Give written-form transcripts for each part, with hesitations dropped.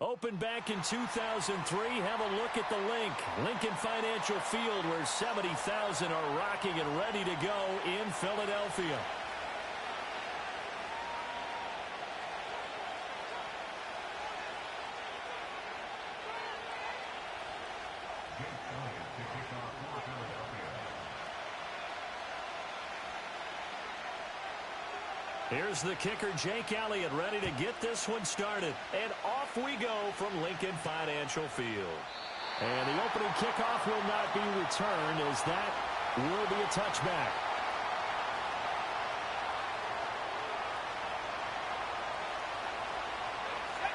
Opened back in 2003, have a look at the link. Lincoln Financial Field, where 70,000 are rocking and ready to go in Philadelphia. Here's the kicker, Jake Elliott, ready to get this one started. And off we go from Lincoln Financial Field. And the opening kickoff will not be returned, as that will be a touchback.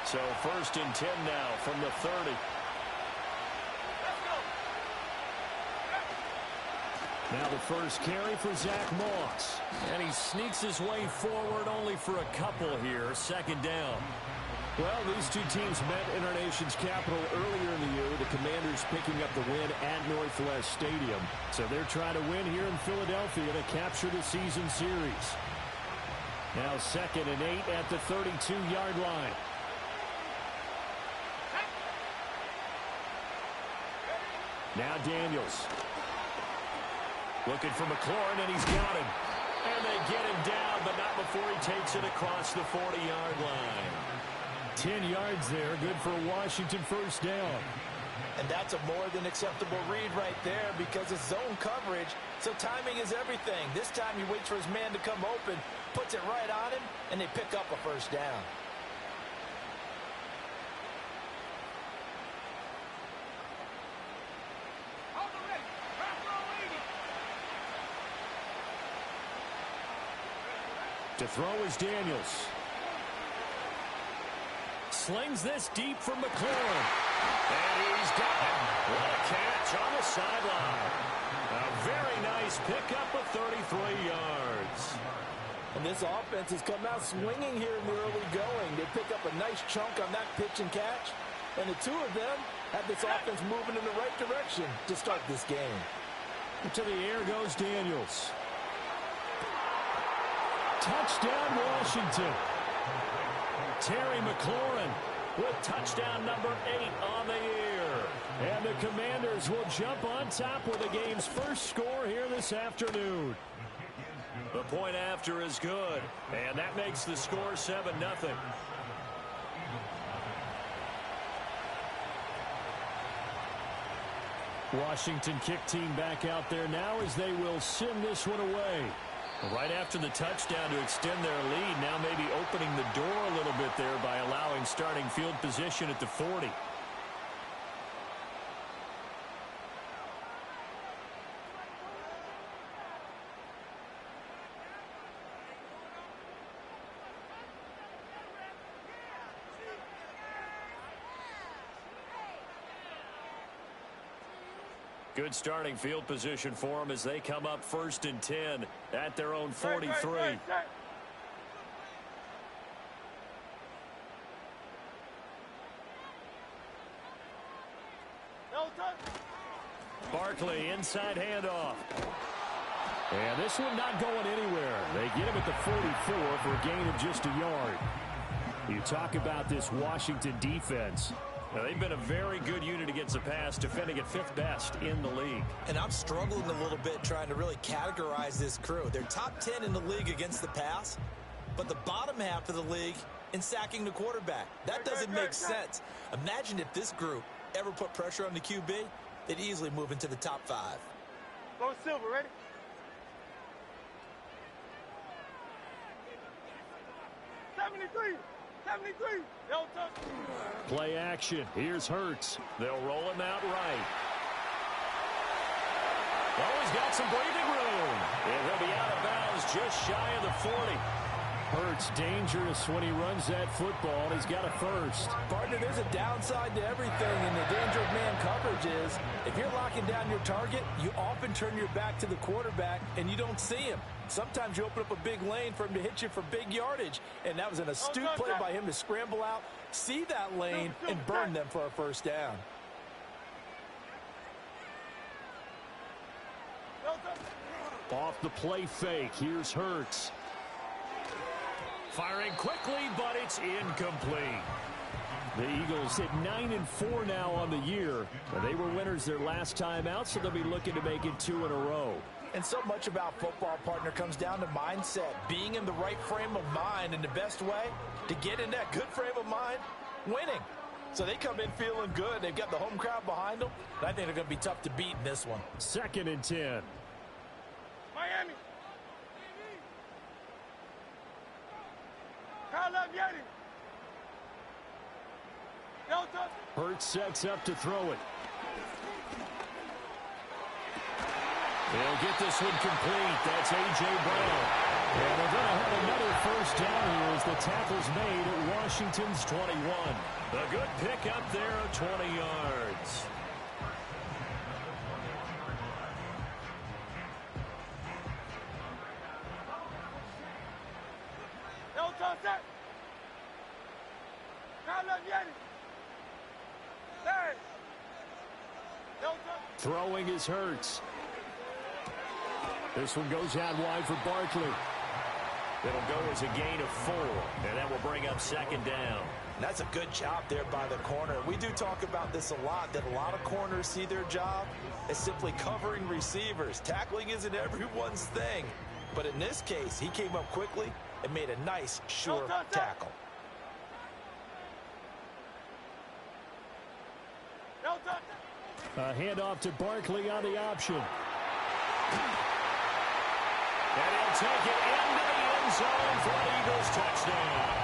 So 1st and 10 now from the 30. Now the first carry for Zach Moss. And he sneaks his way forward only for a couple here. 2nd down. Well, these two teams met in our nation's capital earlier in the year. The Commanders picking up the win at Northwest Stadium. So they're trying to win here in Philadelphia to capture the season series. Now 2nd and 8 at the 32-yard line. Now Daniels. Looking for McLaurin, and he's got him. And they get him down, but not before he takes it across the 40-yard line. 10 yards there, good for a Washington 1st down. And that's a more than acceptable read right there, because it's zone coverage, so timing is everything. This time he waits for his man to come open, puts it right on him, and they pick up a 1st down. To throw is Daniels. Slings this deep for McLaurin. And he's got it. What a catch on the sideline. A very nice pickup of 33 yards. And this offense has come out swinging here in the early going. They pick up a nice chunk on that pitch and catch. And the two of them have this offense moving in the right direction to start this game. To the air goes Daniels. Touchdown, Washington. Terry McLaurin with touchdown number 8 on the year. And the Commanders will jump on top with the game's first score here this afternoon. The point after is good, and that makes the score 7-0. Washington kick team back out there now as they will send this one away. Right after the touchdown to extend their lead, now maybe opening the door a little bit there by allowing starting field position at the 40. Good starting field position for them as they come up 1st and 10 at their own 43. Barkley inside handoff. And this one not going anywhere. They get him at the 44 for a gain of just a yard. You talk about this Washington defense. Now, they've been a very good unit against the pass, defending at 5th best in the league. And I'm struggling a little bit trying to really categorize this crew. They're top 10 in the league against the pass, but the bottom half of the league in sacking the quarterback. That doesn't make sense. Imagine if this group ever put pressure on the QB, they'd easily move into the top 5. Go Silver, ready? Play action. Here's Hurts. They'll roll him out right. Oh, he's got some breathing room. And he'll be out of bounds just shy of the 40. Hurts dangerous when he runs that football, and he's got a 1st. Partner, there's a downside to everything, and the danger of man coverage is if you're locking down your target, you often turn your back to the quarterback, and you don't see him. Sometimes you open up a big lane for him to hit you for big yardage, and that was an astute play by him to scramble out, see that lane, and burn them for a 1st down. Off the play fake, here's Hurts. Firing quickly, but it's incomplete. The Eagles hit 9-4 now on the year. They were winners their last time out, so they'll be looking to make it 2 in a row. And so much about football, partner, comes down to mindset. Being in the right frame of mind, and the best way to get in that good frame of mind, winning. So they come in feeling good. They've got the home crowd behind them. And I think they're going to be tough to beat in this one. 2nd and 10. Miami. Kyle up, Yeti. Hurts sets up to throw it. They'll get this one complete. That's A.J. Brown. And they're going to have another first down here as the tackle's made at Washington's 21. A good pick up there of 20 yards. Throwing is Hurts. This one goes out wide for Barkley. It'll go as a gain of 4, and that will bring up 2nd down. That's a good job there by the corner. We do talk about this a lot, that a lot of corners see their job as simply covering receivers. Tackling isn't everyone's thing. But in this case, he came up quickly and made a nice, sure tackle. A handoff to Barkley on the option. And he'll take it into the end zone for an Eagles touchdown.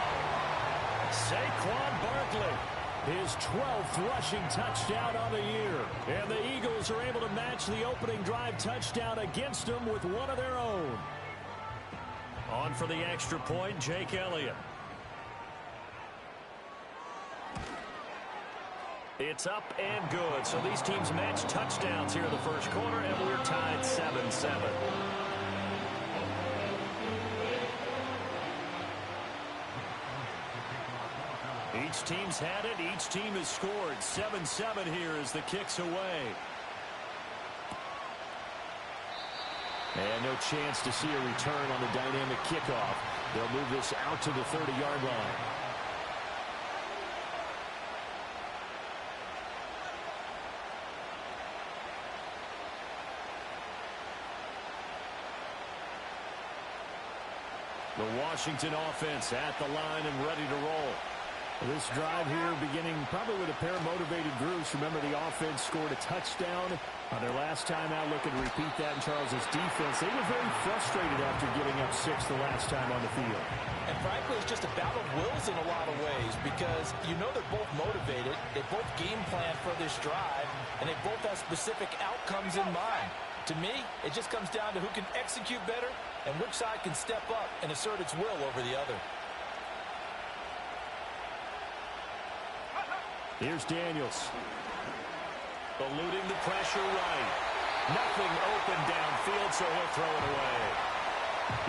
Saquon Barkley, his 12th rushing touchdown on the year. And the Eagles are able to match the opening drive touchdown against them with one of their own. On for the extra point, Jake Elliott. It's up and good. So these teams match touchdowns here in the first quarter, and we're tied 7-7. Each team's had it. Each team has scored. 7-7 here as the kick's away. And no chance to see a return on the dynamic kickoff. They'll move this out to the 30-yard line. The Washington offense at the line and ready to roll. This drive here beginning probably with a pair of motivated groups. Remember, the offense scored a touchdown on their last time out. Looking to repeat that in Charles's defense. They were very frustrated after giving up 6 the last time on the field. And frankly, it's just a battle of wills in a lot of ways because you know they're both motivated. They both game plan for this drive, and they both have specific outcomes in mind. To me, it just comes down to who can execute better and which side can step up and assert its will over the other. Here's Daniels. Eluding the pressure right. Nothing open downfield, so he'll throw it away.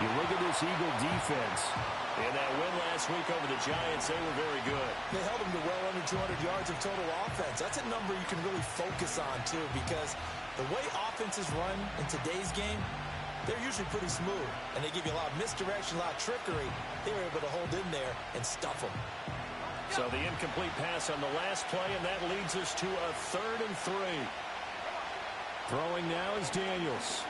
You look at this Eagle defense. In that win last week over the Giants, they were very good. They held them to well under 200 yards of total offense. That's a number you can really focus on, too, because the way offenses run in today's game, they're usually pretty smooth, and they give you a lot of misdirection, a lot of trickery. They were able to hold in there and stuff them. So the incomplete pass on the last play, and that leads us to a 3rd and 3. Throwing now is Daniels.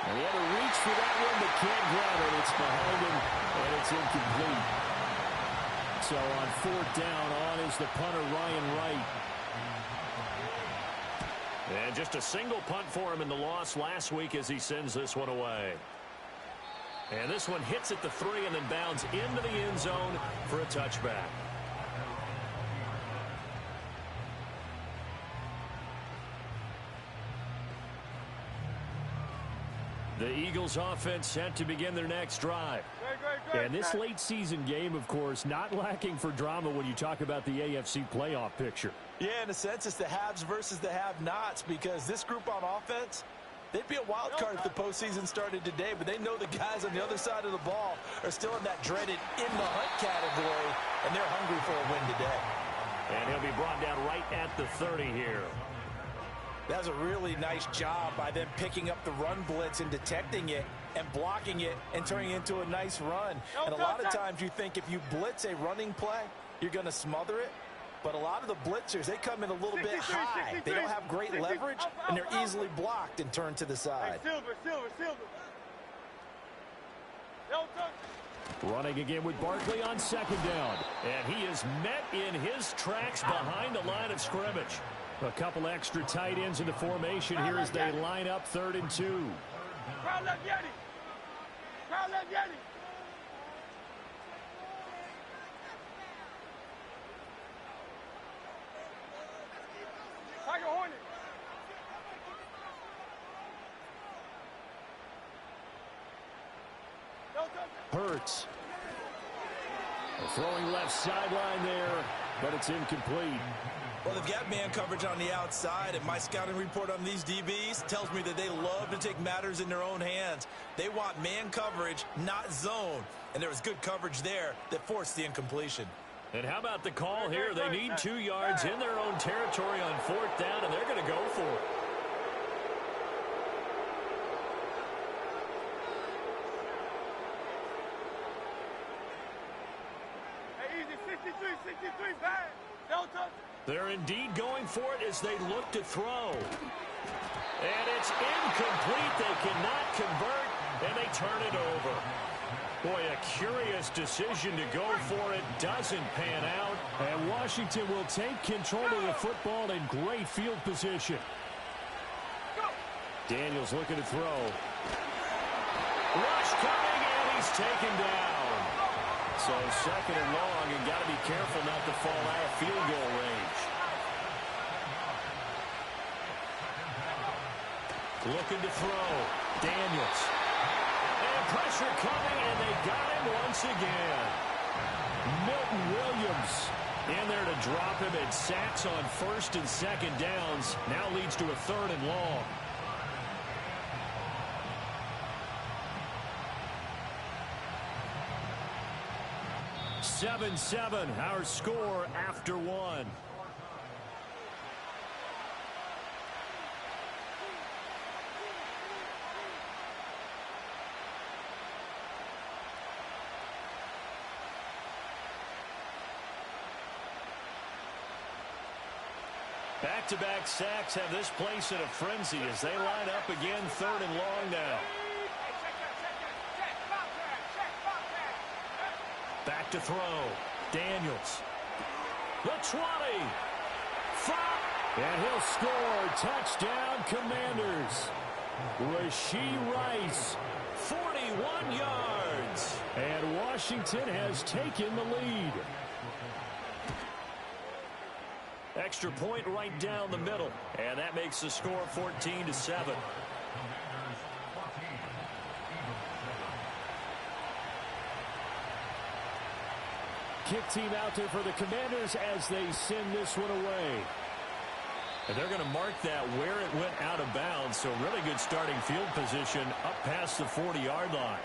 And he had to reach for that one, but can't grab it. It's behind him, and it's incomplete. So on 4th down, on is the punter, Ryan Wright. And just a single punt for him in the loss last week as he sends this one away. And this one hits at the 3 and then bounds into the end zone for a touchback. The Eagles offense set to begin their next drive. And this late season game, of course, not lacking for drama when you talk about the AFC playoff picture. Yeah, in a sense, it's the haves versus the have-nots because this group on offense, they'd be a wild card if the postseason started today, but they know the guys on the other side of the ball are still in that dreaded in-the-hunt category, and they're hungry for a win today. And he'll be brought down right at the 30 here. That was a really nice job by them picking up the run blitz and detecting it and blocking it and turning it into a nice run. And a lot of times you think if you blitz a running play, you're going to smother it. But a lot of the blitzers, they come in a little bit high. They don't have great leverage, and they're easily blocked and turned to the side. Silver. Running again with Barkley on second down. And he is met in his tracks behind the line of scrimmage. A couple extra tight ends in the formation here as they line up 3rd and 2. Crowd left Yeti. Crowd left Yeti. Tiger Hornet. Hurts. Throwing left sideline there, but it's incomplete. Well, they've got man coverage on the outside, and my scouting report on these DBs tells me that they love to take matters in their own hands. They want man coverage, not zone. And there was good coverage there that forced the incompletion. And how about the call here? They need 2 yards in their own territory on 4th down, and they're going to go for it. Hey, easy, 63, bad. Delta. They're indeed going for it as they look to throw. And it's incomplete. They cannot convert, and they turn it over. Boy, a curious decision to go for it. Doesn't pan out. And Washington will take control of the football in great field position. Daniels looking to throw. Rush coming, and he's taken down. So 2nd and long, and got to be careful not to fall out of field goal range. Looking to throw. Daniels. And pressure coming, and they got him once again. Milton Williams in there to drop him, and sacks on 1st and 2nd downs. Now leads to a 3rd and long. Seven, our score after 1. Back-to-back sacks have this place in a frenzy as they line up again 3rd and long now. Back to throw. Daniels. The 20. 5. And he'll score. Touchdown, Commanders. Rashee Rice. 41 yards. And Washington has taken the lead. Extra point right down the middle. And that makes the score 14-7. Kick team out there for the Commanders as they send this one away. And they're going to mark that where it went out of bounds. So really good starting field position up past the 40-yard line.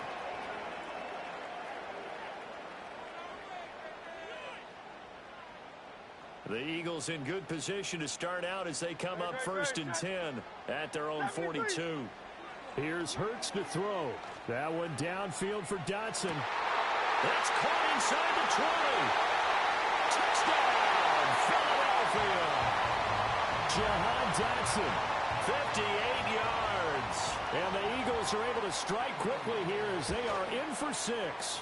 The Eagles in good position to start out as they come up 1st and 10 at their own 42. Here's Hurts to throw. That one downfield for Dotson. That's caught inside the 20. Touchdown, Philadelphia. Jahan Dotson, 58 yards. And the Eagles are able to strike quickly here as they are in for 6.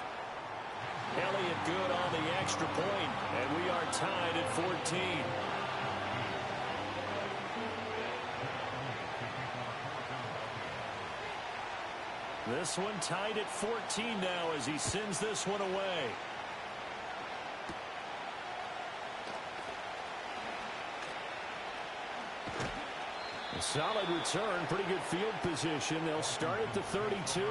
Elliott good on the extra point, and we are tied at 14. This one tied at 14 now as he sends this one away. A solid return, pretty good field position. They'll start at the 32.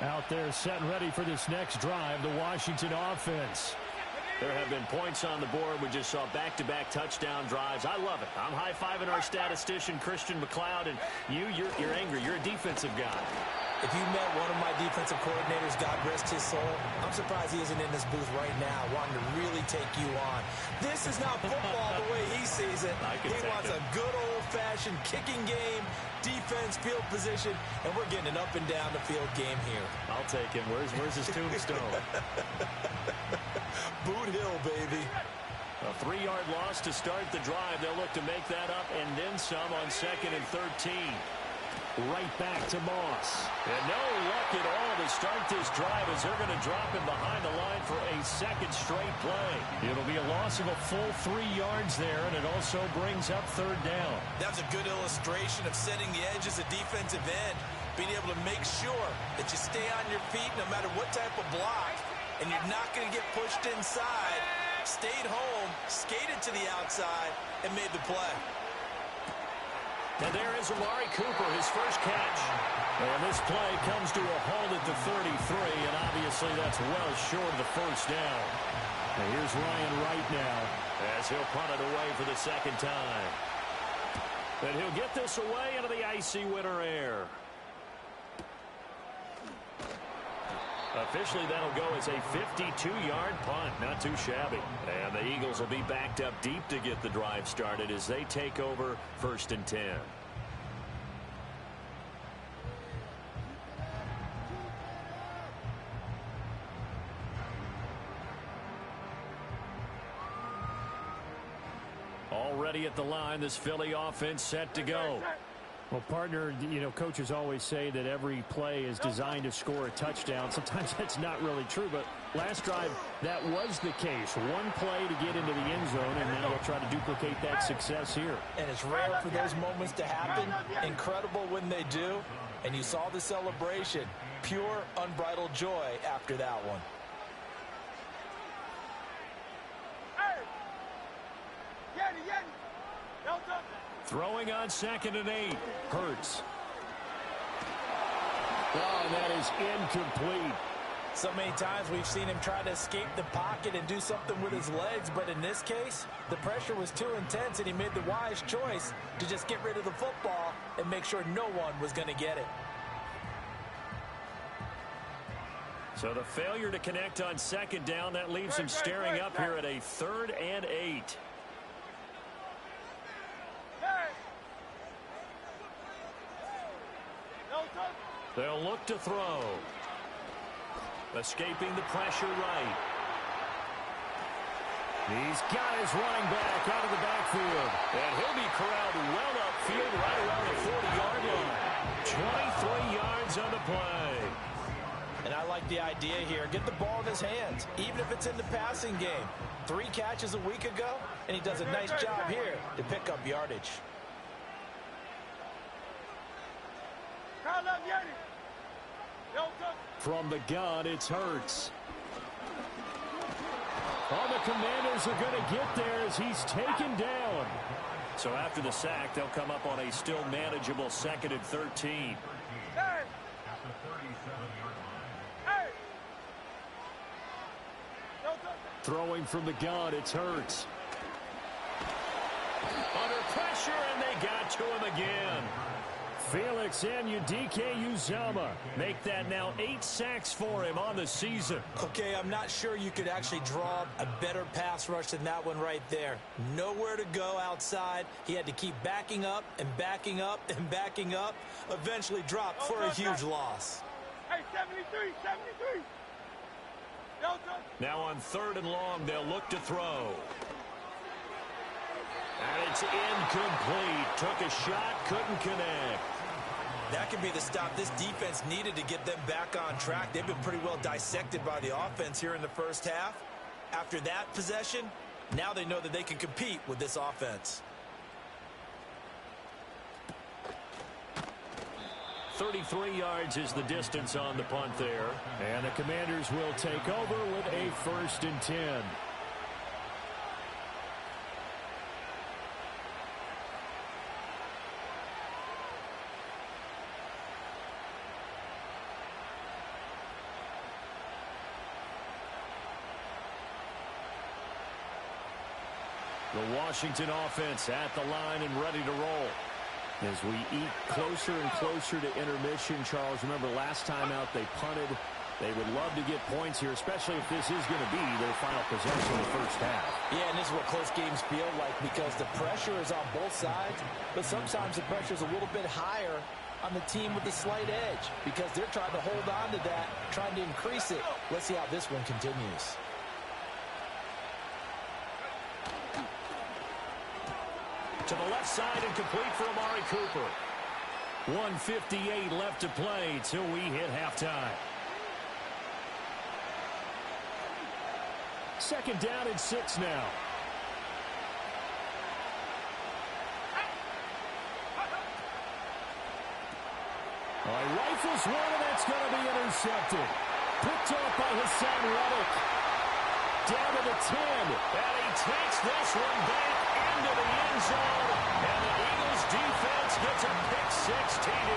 Out there set and ready for this next drive, the Washington offense. There have been points on the board. We just saw back-to-back touchdown drives. I love it. I'm high-fiving our statistician, Christian McLeod, and you're angry. You're a defensive guy. If you met one of my defensive coordinators, God rest his soul, I'm surprised he isn't in this booth right now wanting to really take you on. This is not football the way he sees it. He wants a good old-fashioned kicking game, defense, field position, and we're getting an up-and-down-the-field game here. I'll take him. Where's his tombstone? Boot Hill, baby. A 3-yard loss to start the drive. They'll look to make that up and then some on 2nd and 13. Right back to Moss. And no luck at all to start this drive as they're going to drop him behind the line for a second straight play. It'll be a loss of a full 3 yards there, and it also brings up 3rd down. That's a good illustration of setting the edge as a defensive end, being able to make sure that you stay on your feet no matter what type of block, and you're not going to get pushed inside. Stayed home, skated to the outside, and made the play. And there is Amari Cooper, his first catch. And this play comes to a halt at the 33, and obviously that's well short of the first down. And here's Ryan Wright now as he'll punt it away for the second time. And he'll get this away into the icy winter air. Officially, that'll go as a 52-yard punt. Not too shabby. And the Eagles will be backed up deep to get the drive started as they take over 1st and 10. Already at the line, this Philly offense set to go. Well, partner, you know, coaches always say that every play is designed to score a touchdown. Sometimes that's not really true, but last drive, that was the case. One play to get into the end zone, and now they'll try to duplicate that success here. And it's rare for those moments to happen. Incredible when they do. And you saw the celebration. Pure, unbridled joy after that one. Throwing on 2nd and 8. Hurts. Oh, and that is incomplete. So many times we've seen him try to escape the pocket and do something with his legs, but in this case, the pressure was too intense and he made the wise choice to just get rid of the football and make sure no one was going to get it. So the failure to connect on 2nd down, that leaves him staring up here at a 3rd and 8. They'll look to throw. Escaping the pressure right. He's got his running back out of the backfield. And he'll be corralled well upfield right around the 40-yard line. 23 yards on the play. And I like the idea here. Get the ball in his hands, even if it's in the passing game. 3 catches a week ago, and he does a nice job here to pick up yardage. From the gun, it's Hurts. Oh, the Commanders are going to get there as he's taken down. So after the sack, they'll come up on a still manageable 2nd and 13. Throwing from the gun, it's Hurts. Under pressure, and they got to him again. Felix Anudike-Uzomah make that now 8 sacks for him on the season. Okay, I'm not sure you could actually draw a better pass rush than that one right there. Nowhere to go outside. He had to keep backing up and backing up and backing up. Eventually dropped for a huge loss. Hey, 73, 73. Now on 3rd and long, they'll look to throw. And it's incomplete. Took a shot, couldn't connect. That could be the stop this defense needed to get them back on track. They've been pretty well dissected by the offense here in the first half. After that possession, now they know that they can compete with this offense. 33 yards is the distance on the punt there. And the Commanders will take over with a 1st and 10. The Washington offense at the line and ready to roll. As we eat closer and closer to intermission, Charles, remember last time out they punted. They would love to get points here, especially if this is going to be their final possession in the first half. Yeah, and this is what close games feel like because the pressure is on both sides, but sometimes the pressure is a little bit higher on the team with the slight edge because they're trying to hold on to that, trying to increase it. Let's see how this one continues. To the left side and complete for Amari Cooper. 1:58 left to play till we hit halftime. Second down and 6 now. Rifles one, and that's going to be intercepted. Picked off by Hassan Reddick. Down to the 10. And he takes this one back into the end zone. And the Eagles defense gets a pick-6 TD.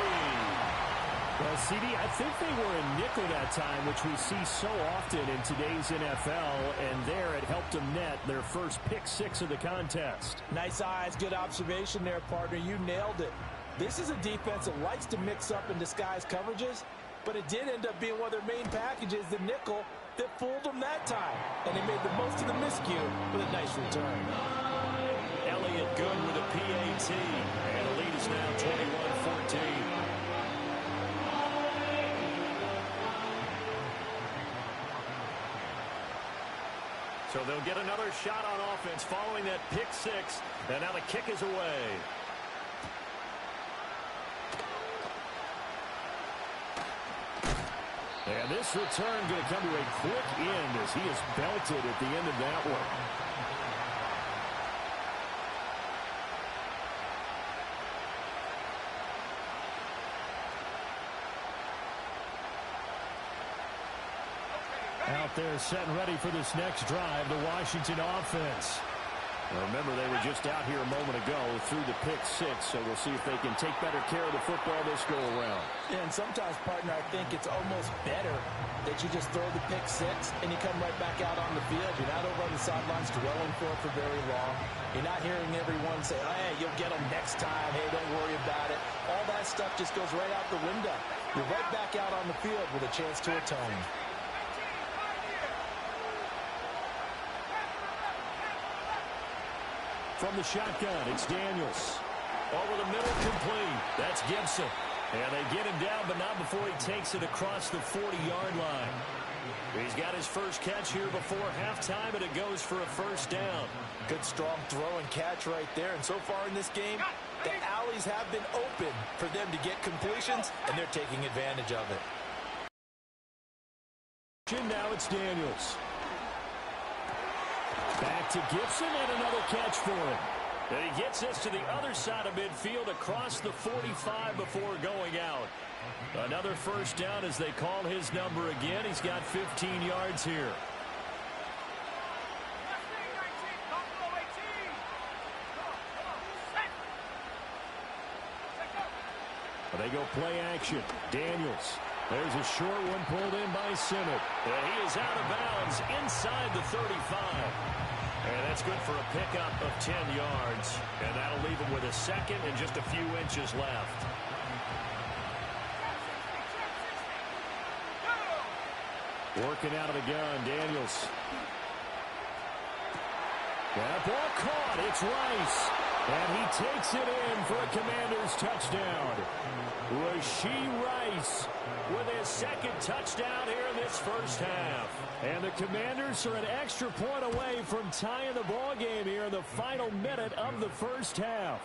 Well, CD, I think they were in nickel that time, which we see so often in today's NFL, and there it helped them net their first pick-6 of the contest. Nice eyes, good observation there, partner. You nailed it. This is a defense that likes to mix up and disguise coverages, but it did end up being one of their main packages, the nickel, that fooled them that time. And they made the most of the miscue with a nice return. Elliott good with a PAT, and the lead is now 21-14. So they'll get another shot on offense following that pick-6, and now the kick is away. And this return going to come to a quick end as he is belted at the end of that one. Out there set and ready for this next drive, the Washington offense. Now remember, they were just out here a moment ago through the pick-6, so we'll see if they can take better care of the football this go-around. Yeah, and sometimes, partner, I think it's almost better that you just throw the pick-6 and you come right back out on the field. You're not over on the sidelines dwelling for it for very long. You're not hearing everyone say, hey, you'll get them next time. Hey, don't worry about it. All that stuff just goes right out the window. You're right back out on the field with a chance to atone. From the shotgun, it's Daniels. Over the middle, complete. That's Gibson. And they get him down, but not before he takes it across the 40-yard line. He's got his first catch here before halftime, and it goes for a first down. Good, strong throw and catch right there. And so far in this game, the alleys have been open for them to get completions, and they're taking advantage of it. Now it's Daniels. Back to Gibson, and another catch for him. And he gets this to the other side of midfield across the 45 before going out. Another first down as they call his number again. He's got 15 yards here. They go play action. Daniels. There's a short one pulled in by Simmons. And he is out of bounds inside the 35. And that's good for a pickup of 10 yards. And that'll leave him with a second and just a few inches left. Working out of the gun, Daniels. That ball caught. It's Rice. And he takes it in for a Commanders touchdown. Rashee Rice with his second touchdown here in this first half. And the Commanders are an extra point away from tying the ball game here in the final minute of the first half.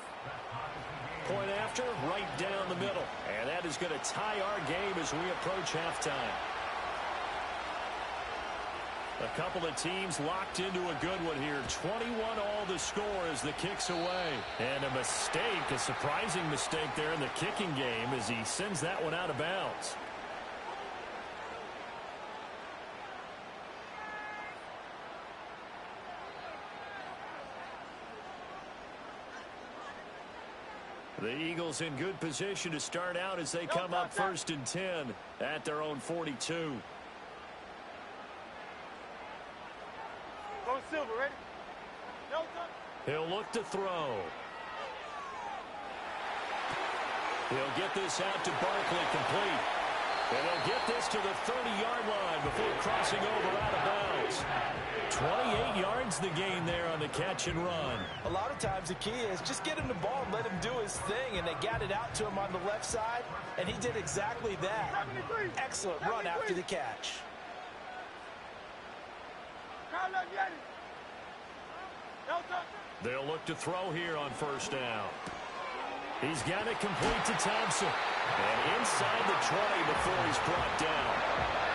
Point after, right down the middle. And that is going to tie our game as we approach halftime. A couple of teams locked into a good one here. 21 all the score as the kick's away. And a mistake, a surprising mistake there in the kicking game as he sends that one out of bounds. The Eagles in good position to start out as they come up 1st and 10 at their own 42. Go Silver, ready? He'll look to throw. He'll get this out to Barkley, complete. And he'll get this to the 30-yard line before crossing over out of bounds. 28 yards the gain there on the catch and run. A lot of times the key is just get him the ball and let him do his thing, and they got it out to him on the left side, and he did exactly that. Excellent run after the catch. They'll look to throw here on first down. He's got it complete to Thompson. And inside the 20 before he's brought down.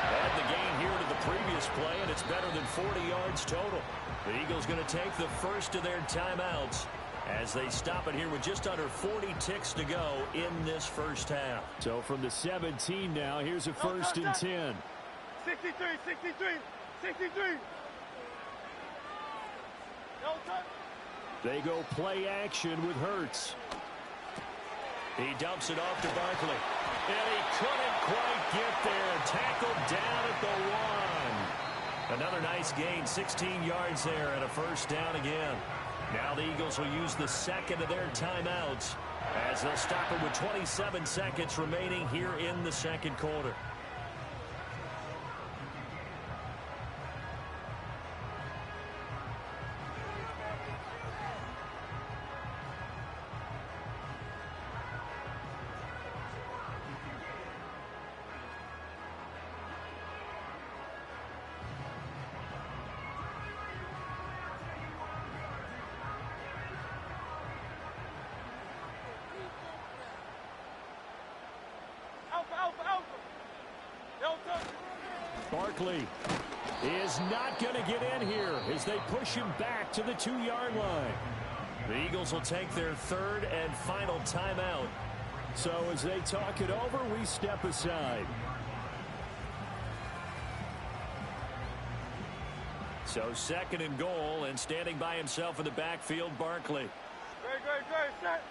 Add the gain here to the previous play, and it's better than 40 yards total. The Eagles going to take the first of their timeouts as they stop it here with just under 40 ticks to go in this first half. So from the 17 now, here's a first and 10. 63, 63, 63. They go play action with Hurts. He dumps it off to Barkley. And he couldn't quite get there. Tackled down at the 1. Another nice gain, 16 yards there and a first down again. Now the Eagles will use the second of their timeouts as they'll stop it with 27 seconds remaining here in the second quarter. Barkley is not going to get in here as they push him back to the 2-yard line. The Eagles will take their third and final timeout. So as they talk it over, we step aside. So second and goal, and standing by himself in the backfield, Barkley. Great, set.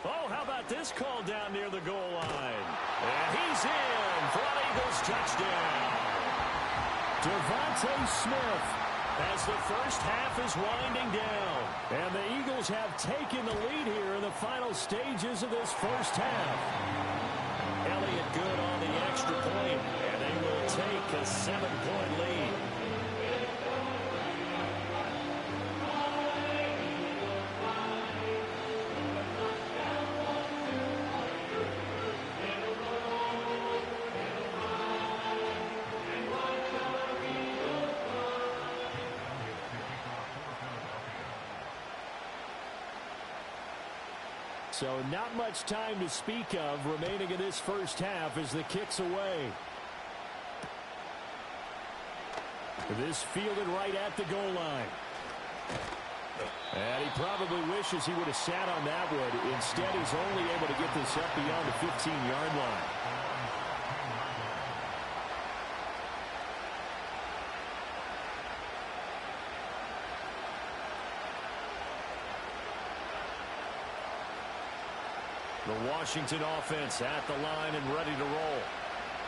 Oh, how about this call down near the goal line? And he's in for an Eagles touchdown. Devontae Smith as the first half is winding down. And the Eagles have taken the lead here in the final stages of this first half. Elliott good on the extra point, and they will take a 7-point lead. So not much time to speak of remaining in this first half as the kick's away. This fielded right at the goal line. And he probably wishes he would have sat on that one. Instead, he's only able to get this up beyond the 15-yard line. The Washington offense at the line and ready to roll.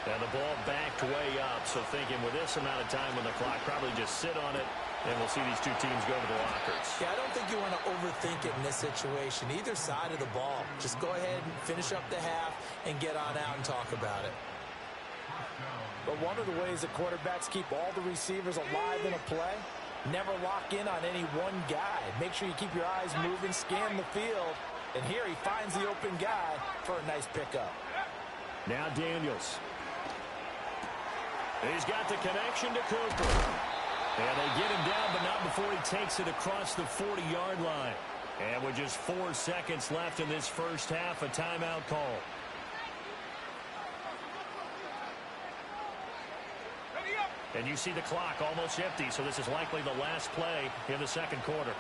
And the ball backed way up. So thinking with this amount of time on the clock, probably just sit on it, and we'll see these two teams go to the lockers. Yeah, I don't think you want to overthink it in this situation. Either side of the ball. Just go ahead and finish up the half and get on out and talk about it. But one of the ways that quarterbacks keep all the receivers alive in a play, never lock in on any one guy. Make sure you keep your eyes moving, scan the field. And here he finds the open guy for a nice pickup. Now Daniels. He's got the connection to Cooper. And they get him down, but not before he takes it across the 40-yard line. And with just 4 seconds left in this first half, a timeout call. And you see the clock almost empty, so this is likely the last play in the second quarter.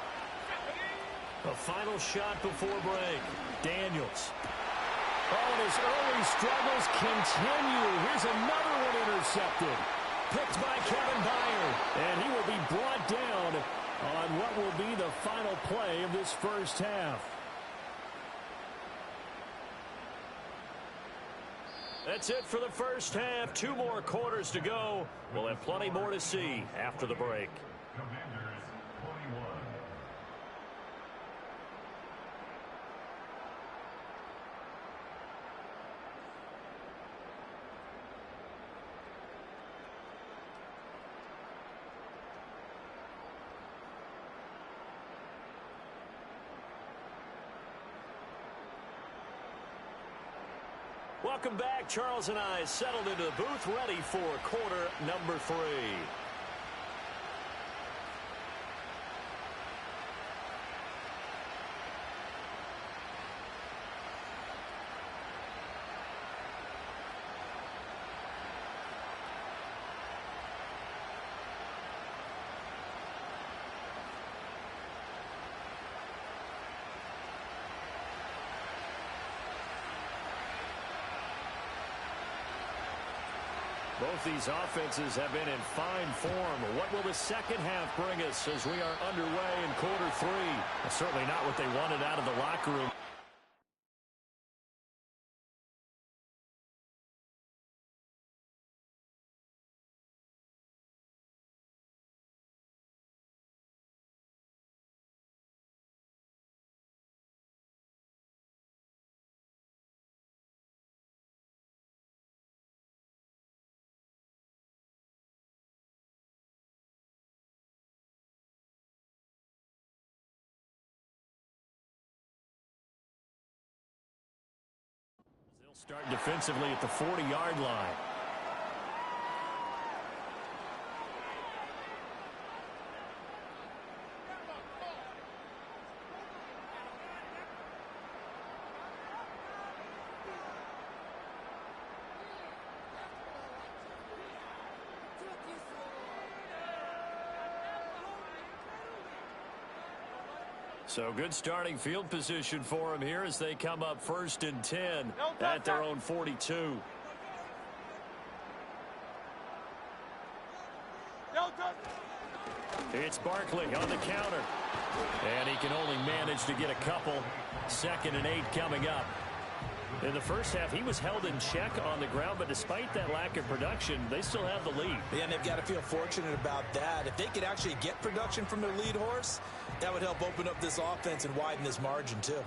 A final shot before break. Daniels. Oh, and his early struggles continue. Here's another one intercepted. Picked by Kevin Byard. And he will be brought down on what will be the final play of this first half. That's it for the first half. 2 more quarters to go. We'll have plenty more to see after the break. Welcome back. Charles and I settled into the booth, ready for quarter number 3. Both these offenses have been in fine form. What will the second half bring us as we are underway in quarter 3? Certainly not what they wanted out of the locker room. They'll start defensively at the 40-yard line. So good starting field position for them here as they come up 1st and 10 at their own 42. It's Barkley on the counter. And he can only manage to get a couple. 2nd and 8 coming up. In the first half, he was held in check on the ground, but despite that lack of production, they still have the lead. Yeah, and they've got to feel fortunate about that. If they could actually get production from their lead horse, that would help open up this offense and widen this margin, too.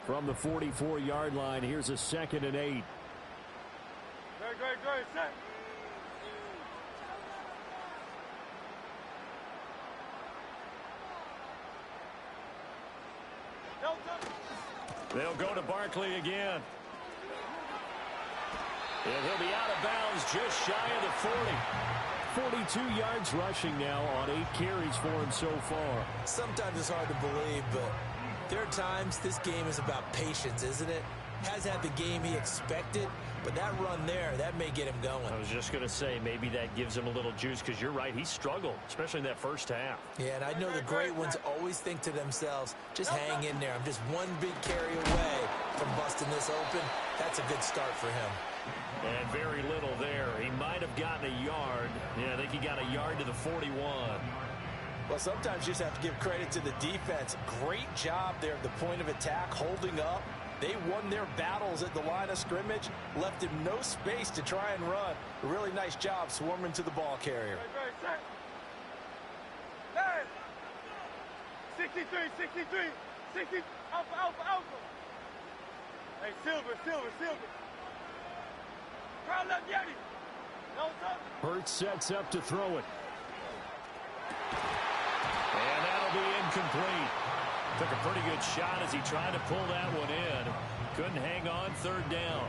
From the 44-yard line, here's a 2nd and 8. Great, set. They'll go to Barkley again. And he'll be out of bounds just shy of the 40. 42 yards rushing now on 8 carries for him so far. Sometimes it's hard to believe, but there are times this game is about patience, isn't it? Has had the game he expected, but that run there, that may get him going. I was just going to say, maybe that gives him a little juice, because you're right, he struggled, especially in that first half. Yeah, and I know the great ones always think to themselves, just hang in there. I'm just one big carry away from busting this open. That's a good start for him. And very little there. He might have gotten a yard. Yeah, I think he got a yard to the 41. Well, sometimes you just have to give credit to the defense. Great job there at the point of attack, holding up. They won their battles at the line of scrimmage, left him no space to try and run. A really nice job swarming to the ball carrier. 63, 60, alpha. Hey, Silver. Crowd left Yeti. No touch. Hurts sets up to throw it. And that'll be incomplete. Took a pretty good shot as he tried to pull that one in. Couldn't hang on 3rd down.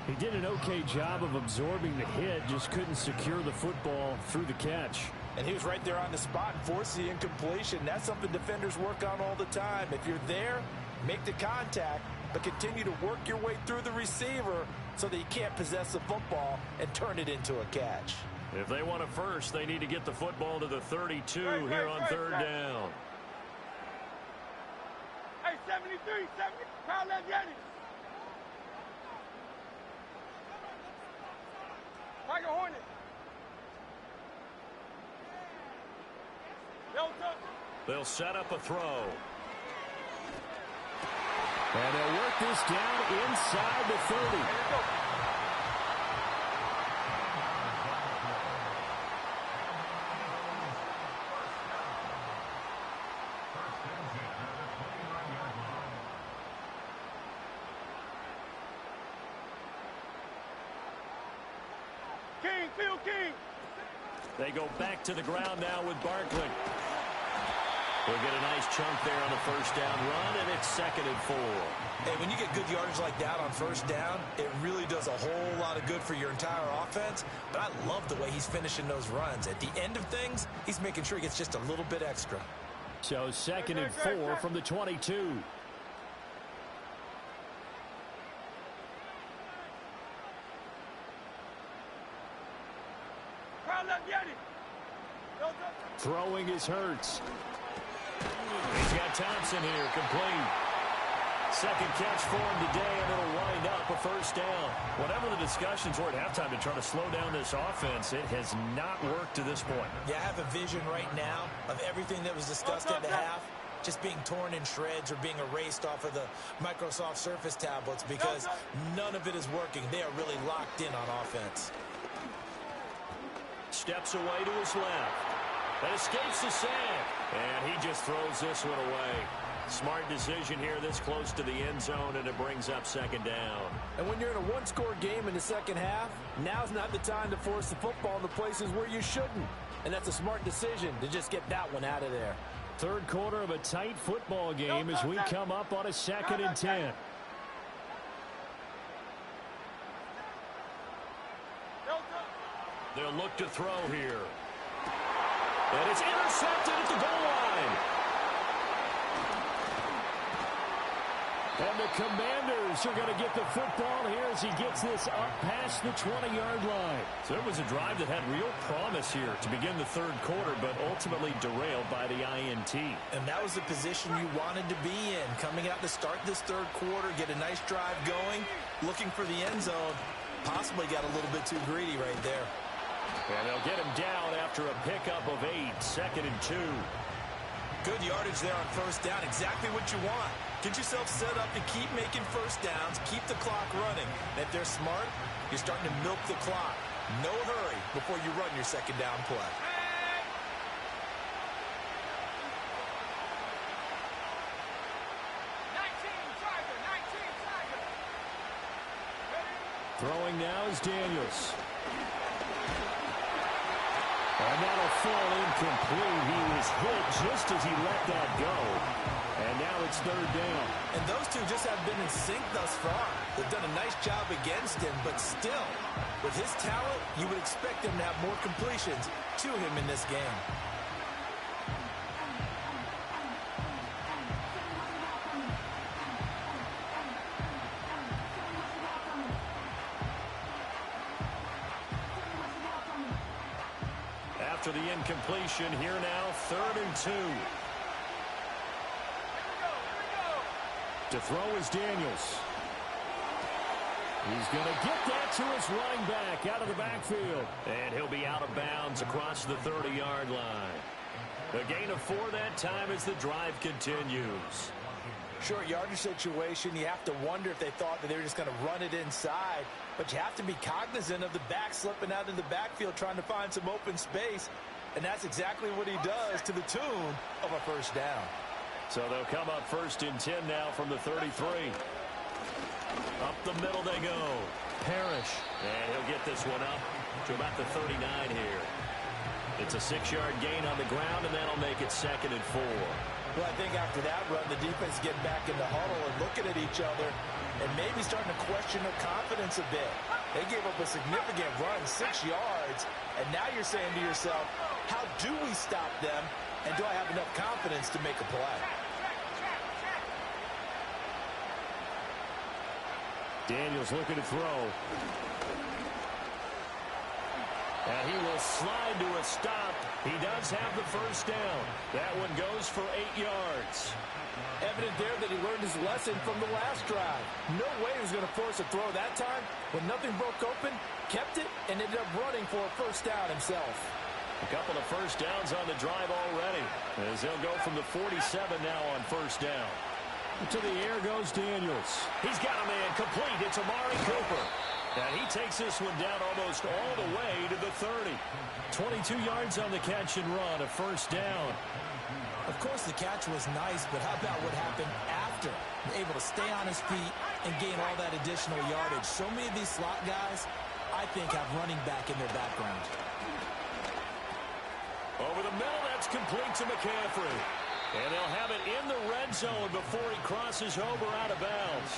He did an okay job of absorbing the hit, just couldn't secure the football through the catch. And he was right there on the spot and forced the incompletion. That's something defenders work on all the time. If you're there, make the contact, but continue to work your way through the receiver so that you can't possess the football and turn it into a catch. If they want a first, they need to get the football to the 32 here on 3rd down. Hey, 73, crowd left Yeti. Tiger Hornet. They'll set up a throw. And they'll work this down inside the 30. King. They go back to the ground now with Barkley. They'll get a nice chunk there on the first down run, and it's 2nd and 4. Hey, when you get good yardage like that on first down, it really does a whole lot of good for your entire offense. But I love the way he's finishing those runs. At the end of things, he's making sure he gets just a little bit extra. So 2nd and 4 from the 22. Throwing is Hurts. He's got Thompson here, complete. Second catch for him today, and it'll wind up a first down. Whatever the discussions were at halftime to try to slow down this offense, it has not worked to this point. Yeah, I have a vision right now of everything that was discussed at the half just being torn in shreds or being erased off of the Microsoft Surface tablets because none of it is working. They are really locked in on offense. Steps away to his left. And escapes the sack. And he just throws this one away. Smart decision here this close to the end zone, and it brings up 2nd down. And when you're in a one-score game in the second half, now's not the time to force the football in the places where you shouldn't. And that's a smart decision to just get that one out of there. Third quarter of a tight football game as we come up on a 2nd and 10. They'll look to throw here. And it's intercepted at the goal line. And the Commanders are going to get the football here as he gets this up past the 20-yard line. So it was a drive that had real promise here to begin the third quarter, but ultimately derailed by the INT. And that was the position you wanted to be in. Coming out to start this third quarter, get a nice drive going, looking for the end zone. Possibly got a little bit too greedy right there. And they'll get him down after a pickup of 8, 2nd and 2. Good yardage there on first down. Exactly what you want. Get yourself set up to keep making first downs, keep the clock running. And if they're smart, you're starting to milk the clock. No hurry before you run your second down play. Throwing now is Daniels. And that'll fall incomplete. He was hit just as he let that go. And now it's 3rd down. And those two just have been in sync thus far. They've done a nice job against him, but still, with his talent, you would expect him to have more completions to him in this game. After the incompletion, here now, 3rd and 2. To throw is Daniels. He's going to get that to his running back out of the backfield. And he'll be out of bounds across the 30-yard line. A gain of 4 that time as the drive continues. Short yardage situation, you have to wonder if they thought that they were just going to run it inside. But you have to be cognizant of the back slipping out in the backfield trying to find some open space. And that's exactly what he does to the tune of a first down. So they'll come up 1st and 10 now from the 33. Up the middle they go. Parrish. And he'll get this one up to about the 39 here. It's a 6-yard gain on the ground, and that'll make it 2nd and 4. Well, I think after that run, the defense getting back in the huddle and looking at each other and maybe starting to question their confidence a bit. They gave up a significant run, 6 yards, and now you're saying to yourself, how do we stop them, and do I have enough confidence to make a play? Daniels looking to throw. And he will slide to a stop. He does have the first down. That one goes for 8 yards. Evident there that he learned his lesson from the last drive. No way he was going to force a throw that time. When nothing broke open, kept it, and ended up running for a first down himself. A couple of first downs on the drive already, as they'll go from the 47 now on first down. To the air goes Daniels. He's got a man complete. It's Amari Cooper. And he takes this one down almost all the way to the 30. 22 yards on the catch and run, a first down. Of course, the catch was nice, but how about what happened after? Able to stay on his feet and gain all that additional yardage. So many of these slot guys, I think, have running back in their background. Over the middle, that's complete to McCaffrey. And they'll have it in the red zone before he crosses over out of bounds.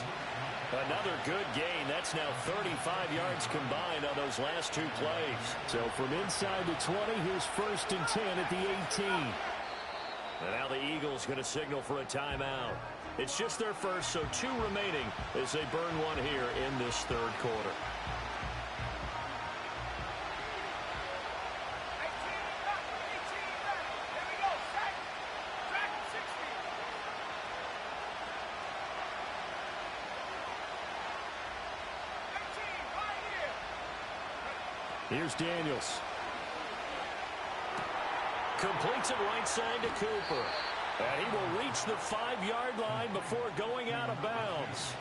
Another good gain. That's now 35 yards combined on those last two plays. So from inside the 20, here's 1st and 10 at the 18. And now the Eagles going to signal for a timeout. It's just their first, so 2 remaining as they burn one here in this third quarter. Here's Daniels. Completes it right side to Cooper. And he will reach the 5-yard line before going out of bounds.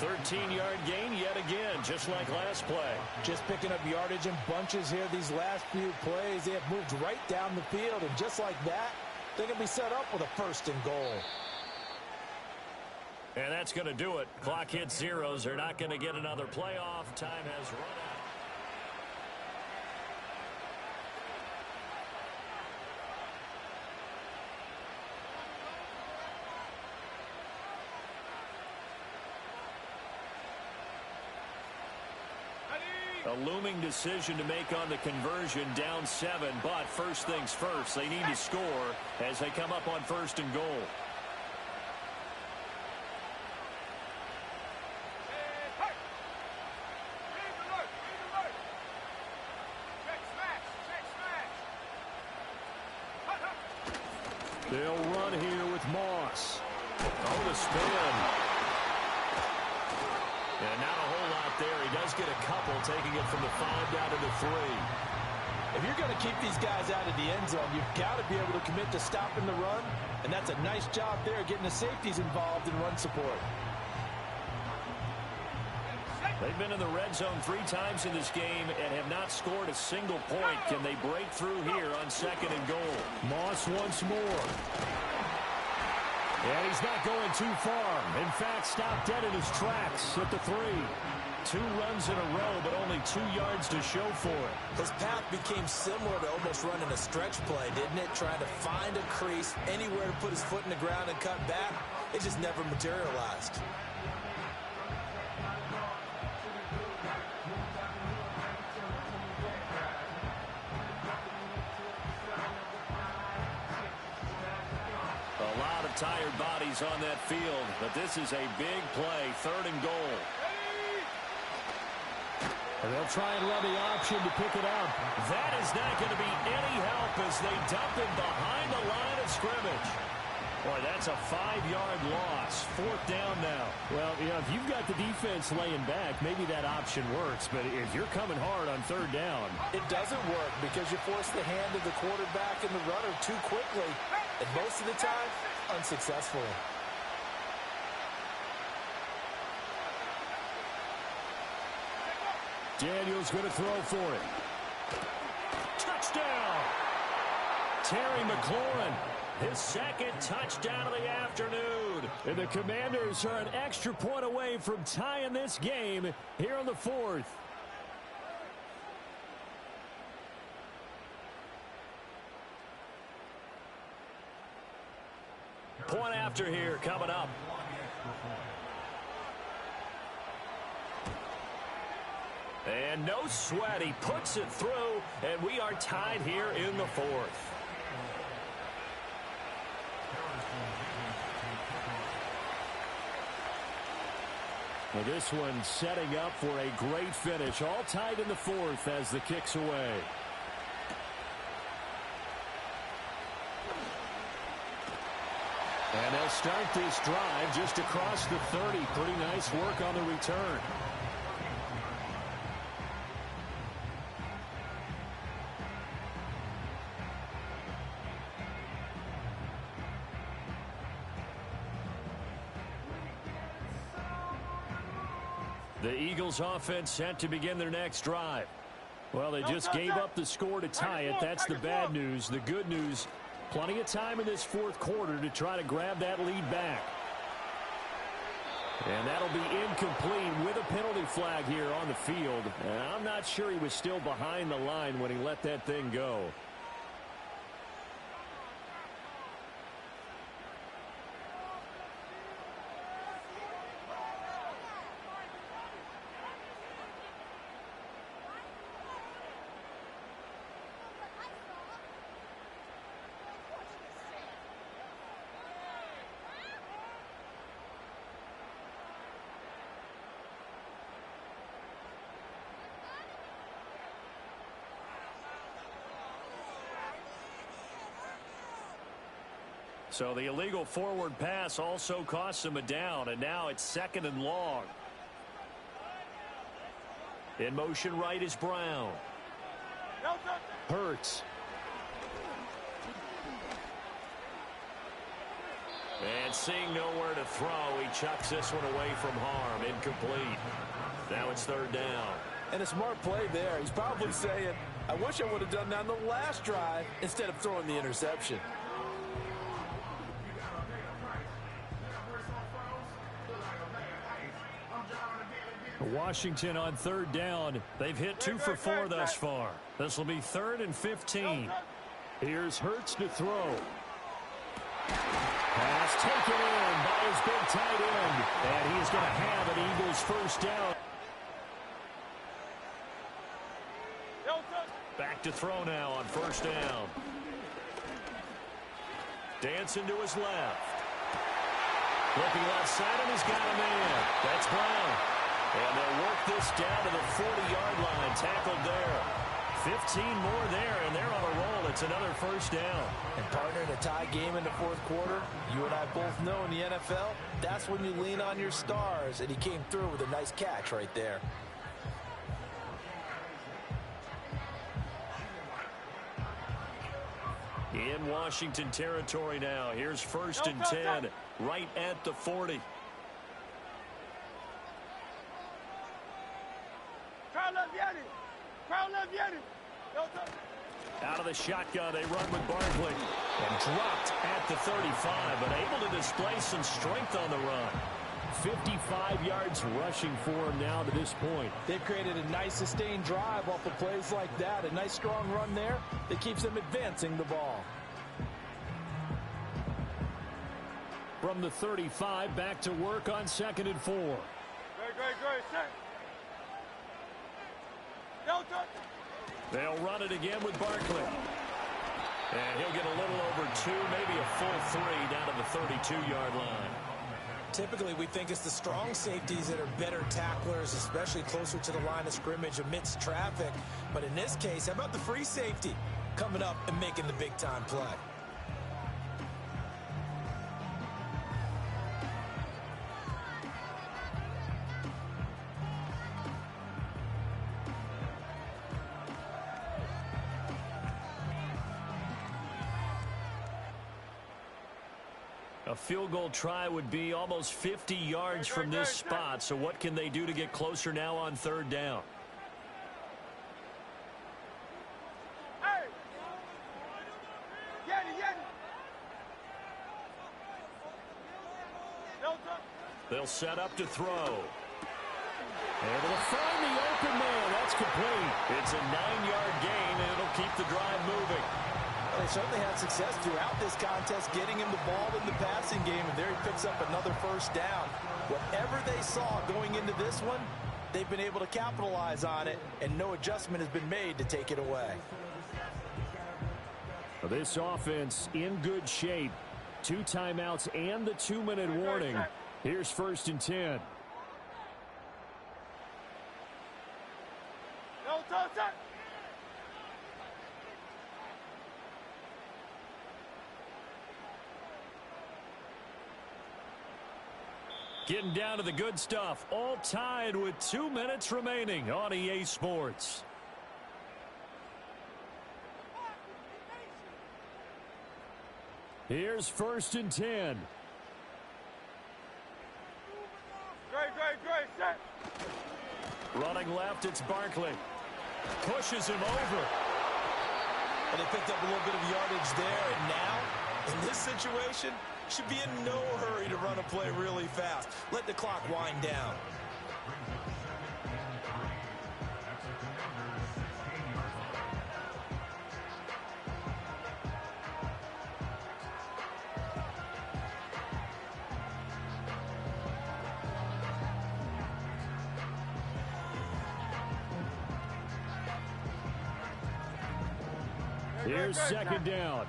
13-yard gain yet again, just like last play. Just picking up yardage in bunches here these last few plays. They have moved right down the field, and just like that, they're going to be set up with a 1st and goal. And that's going to do it. Clock hits zeros. They're not going to get another playoff. Time has run out. A looming decision to make on the conversion, down 7, but first things first, they need to score as they come up on 1st and goal. They'll run here with Moss. Oh, the spin. And not a whole lot there. He does get a couple, taking it from the 5 down to the 3. If you're going to keep these guys out of the end zone, you've got to be able to commit to stopping the run, and that's a nice job there, getting the safeties involved in run support. They've been in the red zone 3 times in this game and have not scored a single point. Can they break through here on 2nd and goal? Moss once more. And he's not going too far. In fact, stopped dead in his tracks at the 3. 2 runs in a row, but only 2 yards to show for it. His path became similar to almost running a stretch play, didn't it? Trying to find a crease, anywhere to put his foot in the ground and cut back. It just never materialized. Tired bodies on that field, but this is a big play, 3rd and goal. And they'll try and run the option to pick it up. That is not going to be any help as they dump him behind the line of scrimmage. Boy, that's a 5-yard loss. 4th down now. Well, you know, if you've got the defense laying back, maybe that option works. But if you're coming hard on 3rd down, it doesn't work because you force the hand of the quarterback and the runner too quickly. And most of the time, unsuccessfully. Daniels going to throw for it. Touchdown! Terry McLaurin, his 2nd touchdown of the afternoon. And the Commanders are an extra point away from tying this game here on the 4th. Point after here coming up. And no sweat. He puts it through, and we are tied here in the 4th. Well, this one setting up for a great finish. All tied in the 4th as the kick's away. And they'll start this drive just across the 30. Pretty nice work on the return. The Eagles offense set to begin their next drive. Well, they just gave up the score to tie it. That's the bad news. The good news, plenty of time in this 4th quarter to try to grab that lead back. And that'll be incomplete with a penalty flag here on the field. And I'm not sure he was still behind the line when he let that thing go. So the illegal forward pass also costs him a down, and now it's 2nd and long. In motion right is Brown. Hurts. And seeing nowhere to throw, he chucks this one away from harm. Incomplete. Now it's 3rd down. And a smart play there. He's probably saying, I wish I would have done that on the last drive instead of throwing the interception. Washington on 3rd down. They've hit 2 for 4 thus far. This will be 3rd and 15. Here's Hurts to throw. Pass taken in by his big tight end. And he's going to have an Eagles 1st down. Back to throw now on 1st down. Dancing to his left. Looking left side, and he's got a man. That's Brown. And they'll work this down to the 40-yard line. Tackled there. 15 more there, and they're on a roll. It's another 1st down. And partner, in a tie game in the 4th quarter, you and I both know in the NFL, that's when you lean on your stars. And he came through with a nice catch right there. In Washington territory now. Here's 1st and 10, right at the 40. Out of the shotgun, they run with Barkley. And dropped at the 35, but able to display some strength on the run. 55 yards rushing for him now to this point. They've created a nice sustained drive off of plays like that. A nice strong run there that keeps them advancing the ball. From the 35, back to work on 2nd and 4. Great, set. They'll run it again with Barkley. And he'll get a little over 2, maybe a full 3 down to the 32-yard line. Typically, we think it's the strong safeties that are better tacklers, especially closer to the line of scrimmage amidst traffic. But in this case, how about the free safety coming up and making the big-time play? A field goal try would be almost 50 yards from this spot. So what can they do to get closer now on 3rd down? They'll set up to throw. Able to find the open man. That's complete. It's a 9-yard gain, and it'll keep the drive moving. They certainly had success throughout this contest getting him the ball in the passing game, and there he picks up another 1st down. Whatever they saw going into this one, they've been able to capitalize on it, and no adjustment has been made to take it away. This offense in good shape. 2 timeouts and the 2-minute warning. Here's 1st and 10. Getting down to the good stuff. All tied with 2 minutes remaining on EA Sports. Here's 1st and 10. Great, set. Running left, it's Barkley. Pushes him over. And they picked up a little bit of yardage there, and now, in this situation, should be in no hurry to run a play really fast. Let the clock wind down. Here's 2nd down.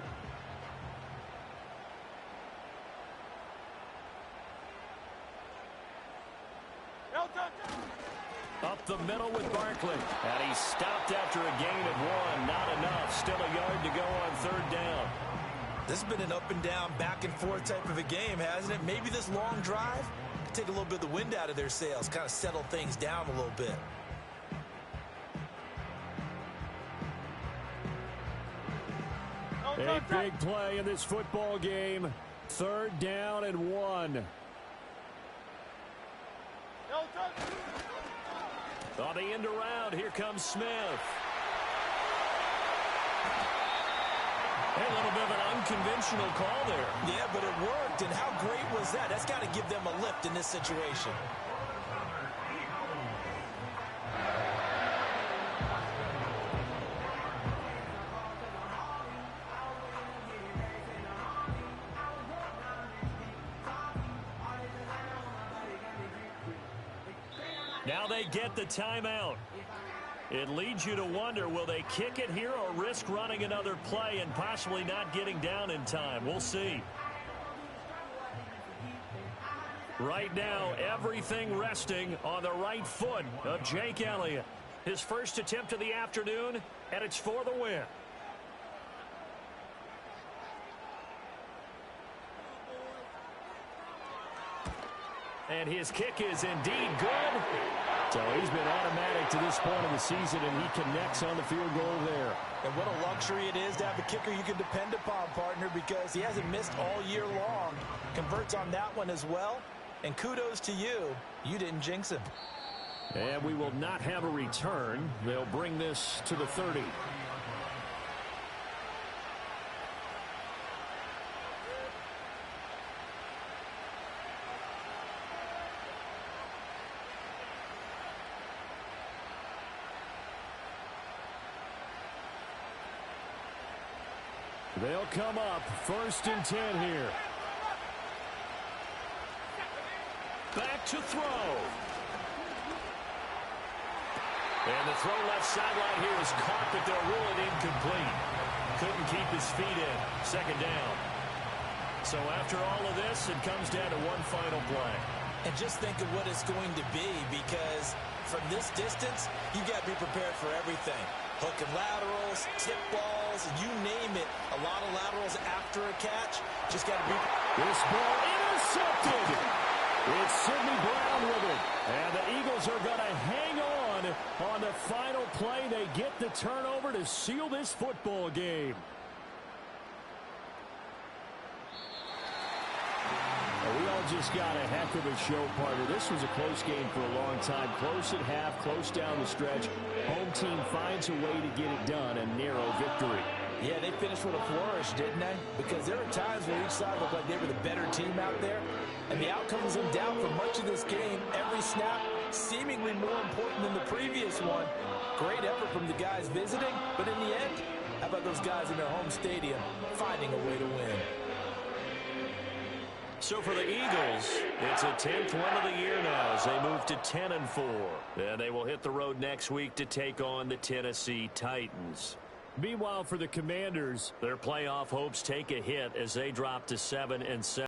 Up the middle with Barkley. And he stopped after a gain of 1. Not enough. Still a yard to go on 3rd down. This has been an up and down, back and forth type of a game, hasn't it? Maybe this long drive could take a little bit of the wind out of their sails, kind of settle things down a little bit. A big play in this football game. 3rd down and 1. On the end around, here comes Smith. A little bit of an unconventional call there. Yeah, but it worked, and how great was that? That's got to give them a lift in this situation. Now they get the timeout. It leads you to wonder, will they kick it here or risk running another play and possibly not getting down in time? We'll see. Right now, everything resting on the right foot of Jake Elliott. His first attempt of the afternoon, and it's for the win. And his kick is indeed good. So he's been automatic to this point of the season, and he connects on the field goal there. And what a luxury it is to have a kicker you can depend upon, partner, because he hasn't missed all year long. Converts on that one as well. And kudos to you. You didn't jinx him. And we will not have a return. They'll bring this to the 30. They'll come up 1st and 10 here. Back to throw. And the throw left sideline here is caught, but they'll rule it incomplete. Couldn't keep his feet in. 2nd down. So after all of this, it comes down to one final play. And just think of what it's going to be, because from this distance, you've got to be prepared for everything. Hook and laterals, tip balls, you name it. A lot of laterals after a catch. Just got to be. This ball intercepted. It's Sidney Brown with it. And the Eagles are going to hang on the final play. They get the turnover to seal this football game. We all just got a heck of a show, partner. This was a close game for a long time. Close at half, close down the stretch. Home team finds a way to get it done. A narrow victory. Yeah, they finished with a flourish, didn't they? Because there were times where each side looked like they were the better team out there. And the outcome was in doubt for much of this game. Every snap seemingly more important than the previous one. Great effort from the guys visiting. But in the end, how about those guys in their home stadium finding a way to win? So for the Eagles, it's a 10th win of the year now as they move to 10-4. And they will hit the road next week to take on the Tennessee Titans. Meanwhile, for the Commanders, their playoff hopes take a hit as they drop to 7-7.